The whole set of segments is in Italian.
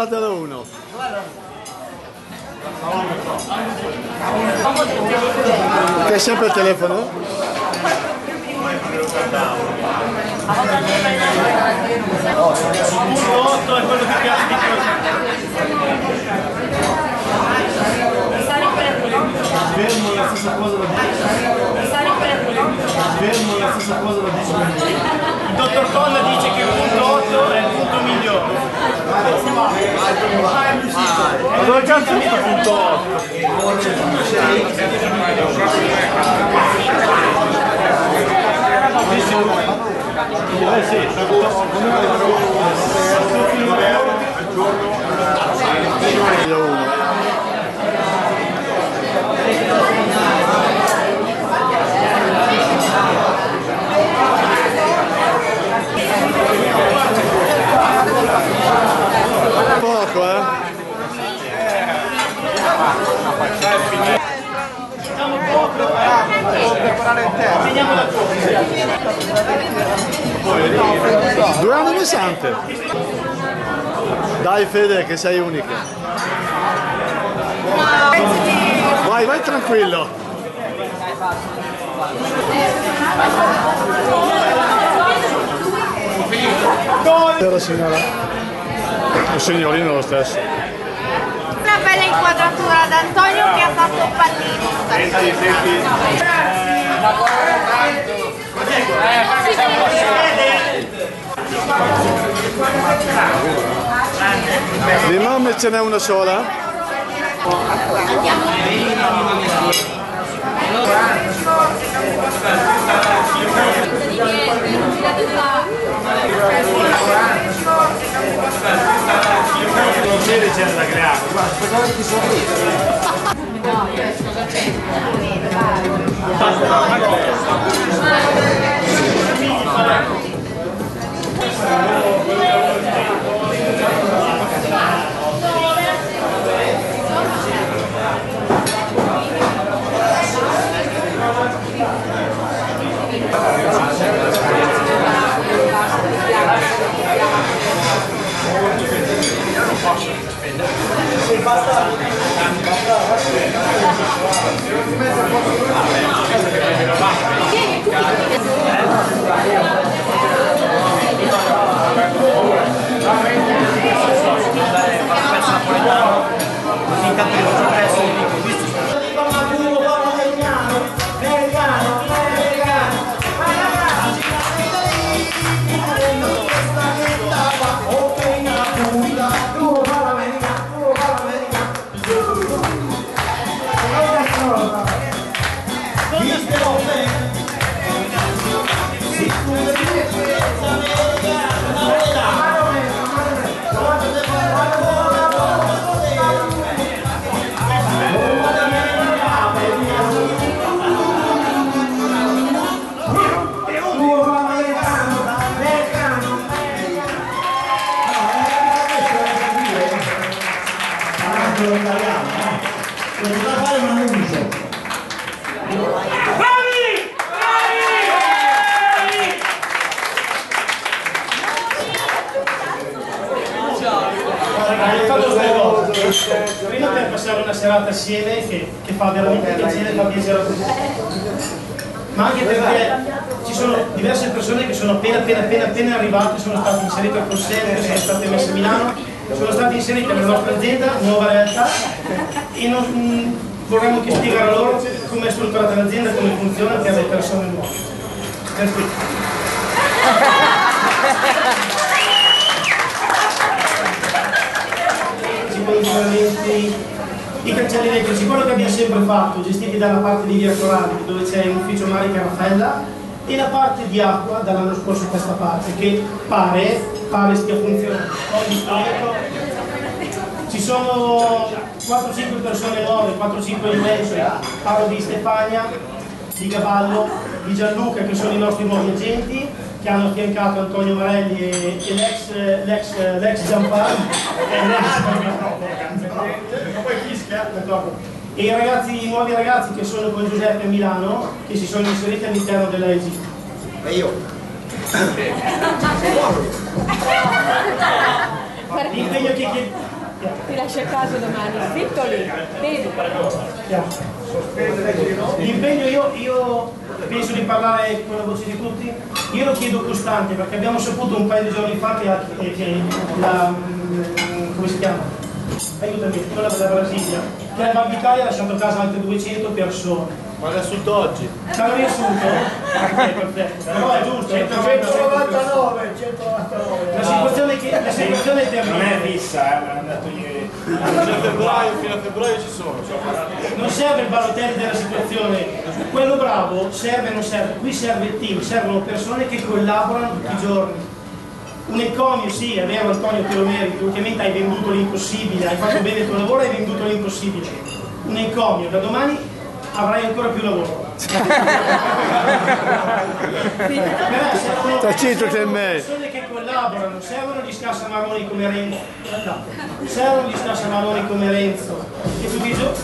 Guardalo uno. Che è sempre il telefono? Punto 8 è quello che piace di più. Fermo la stessa cosa da 10. Fermo la stessa cosa da 10 minuti. Il dottor Colla dice che il punto 8 è il punto migliore. Ma dove cazzo sta il punto 8? Poco, Siamo poco preparati. Preparare il tempo. Veniamo da poco. 2 anni di sante. Dai Fede che sei unica. Vai, vai tranquillo. Però signora. Il signorino lo stesso. Una bella inquadratura ad Antonio che ha fatto un pallino. Di mamme ce n'è una sola? Non c'è ricetta creata. Cosa ti sorride? Prima per passare una serata assieme che fa veramente piacere, fa piacere a tutti, ma anche perché ci sono diverse persone che sono appena arrivate, sono state inserite al Consesso, sono state messe a Milano, sono state inserite nella nostra azienda, nuova realtà, e vorremmo che spiegare loro come è strutturata l'azienda, come funziona per le persone nuove. I cancelli elettrici, quello che abbiamo sempre fatto, gestiti dalla parte di Via Coralli, dove c'è un ufficio Marica Raffaella, e la parte di acqua dall'anno scorso a questa parte, che pare stia funzionando. Ci sono 4-5 persone nuove, 4-5 immersi, parlo di Stefania, di Cavallo, di Gianluca, che sono i nostri nuovi agenti, che hanno affiancato Antonio Marelli e l'ex Giampaolo. E i nuovi ragazzi che sono con Giuseppe a Milano, che si sono inseriti all'interno della EG. E io? L'impegno che Ti lascio a casa domani, zitto lì, vedi? L'impegno io penso di parlare con la voce di tutti, io lo chiedo costante perché abbiamo saputo un paio di giorni fa che la come si chiama? Aiutami, quella della Brasilia, che la Banca Italia ha lasciato a casa altre 200 persone. Ma l'ha assunto oggi? Ci hanno riassunto? Ok, perfetto. Però è giusto, 199. la situazione è terribile. Non è fissa, me l'hanno detto ieri. Fino a febbraio ci sono. Non serve il balotelli della situazione, quello bravo serve o non serve, qui serve il team, servono persone che collaborano tutti i giorni. Un encomio, sì, è vero Antonio te lo meriti, ultimamente hai venduto l'impossibile, hai fatto bene il tuo lavoro e hai venduto l'impossibile. Un encomio, da domani avrai ancora più lavoro. Tacito che me. Persone che collaborano, servono gli scassamaroni come Renzo, servono gli scassamaroni come Renzo, e tutti i giorni,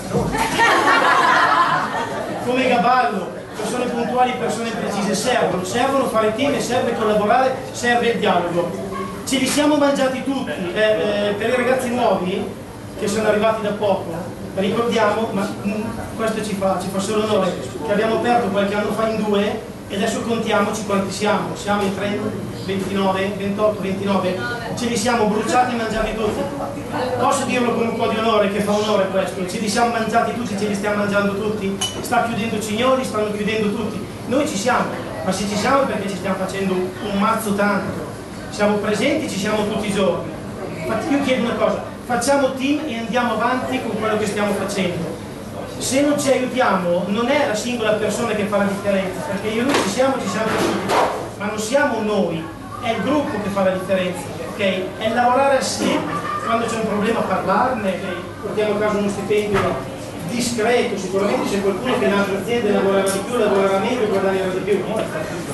come Gaballo, persone puntuali, persone precise, servono fare team e serve collaborare, serve il dialogo. Ce li siamo mangiati tutti, per i ragazzi nuovi che sono arrivati da poco. Ricordiamo, ma questo ci fa solo onore, che abbiamo aperto qualche anno fa in 2 e adesso contiamoci quanti siamo. Siamo in 30, 29, 28, 29, ce li siamo bruciati e mangiati tutti. Posso dirlo con un po' di onore, che fa onore questo, ce li siamo mangiati tutti, ce li stiamo mangiando tutti. Sta chiudendo Cignoli, stanno chiudendo tutti. Noi ci siamo, ma se ci siamo è perché ci stiamo facendo un mazzo tanto. Siamo presenti, ci siamo tutti i giorni. Infatti io chiedo una cosa, facciamo team e andiamo avanti con quello che stiamo facendo. Se non ci aiutiamo non è la singola persona che fa la differenza, perché io e lui ci siamo tutti, ma non siamo noi, è il gruppo che fa la differenza, ok? È lavorare assieme, quando c'è un problema parlarne, portiamo a casa uno stipendio discreto, sicuramente c'è qualcuno che in altre aziende lavorerà di più, lavorerà meglio e guadagnerà di più,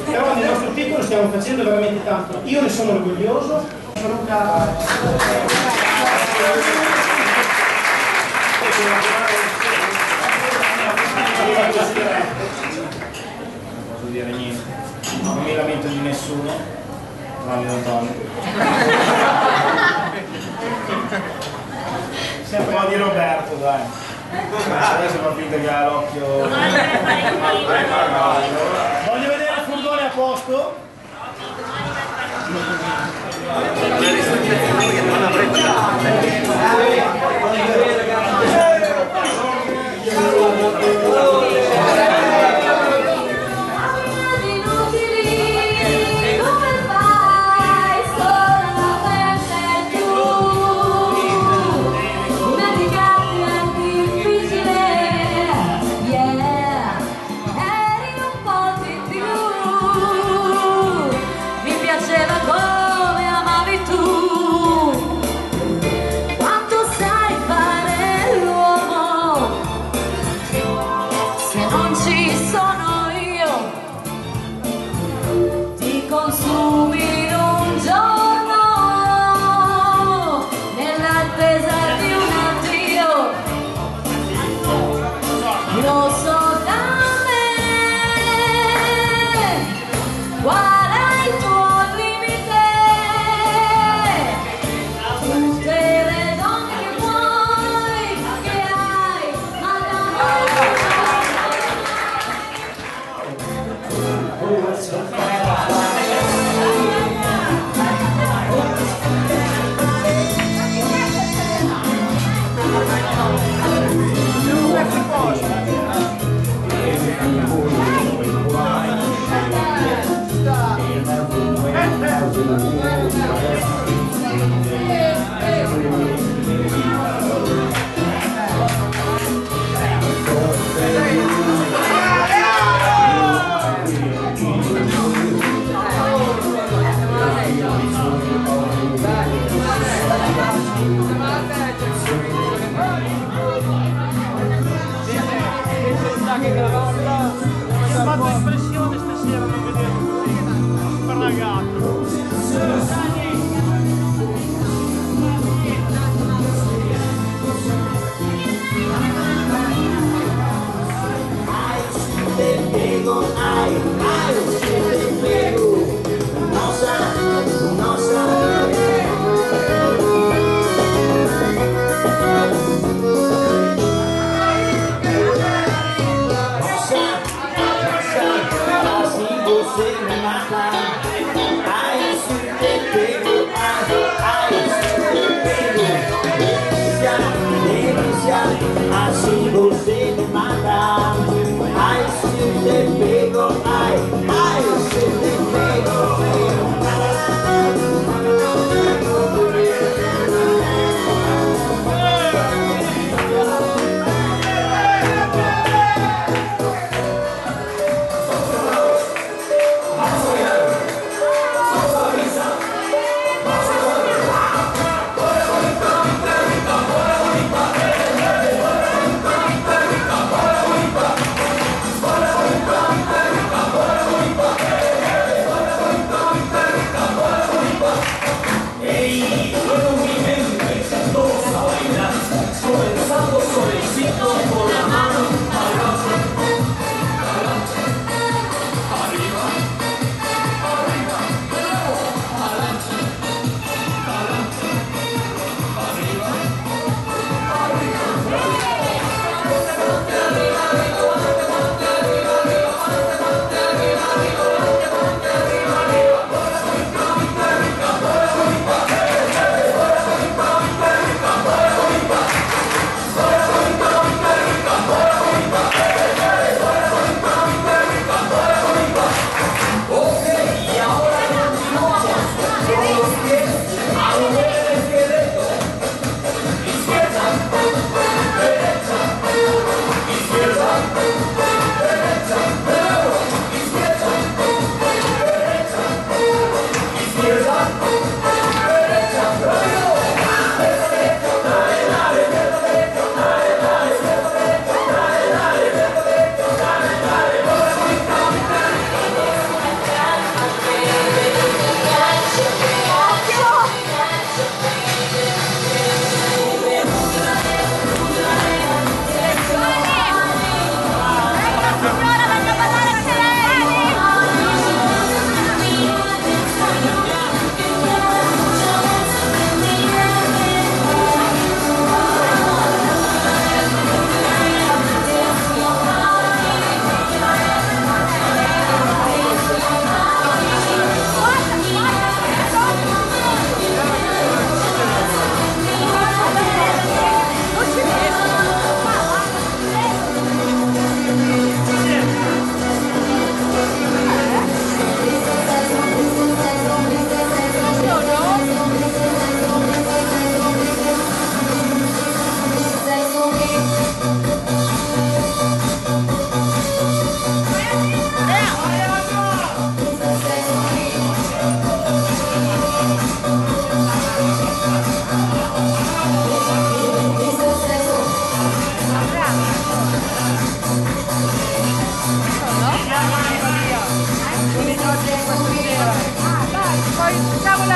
però nel nostro piccolo stiamo facendo veramente tanto, io ne sono orgoglioso. Luca. Non posso dire niente, non mi lamento di nessuno, tranne Antonio. Un po' di Roberto, dai. Adesso fa finta che ha l'occhio. Voglio vedere il furgone a posto. Quanto sai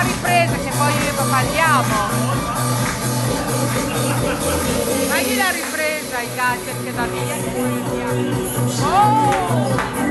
ripresa che poi io e papà andiamo. Dagli la ripresa ai gadget che da via. Oh!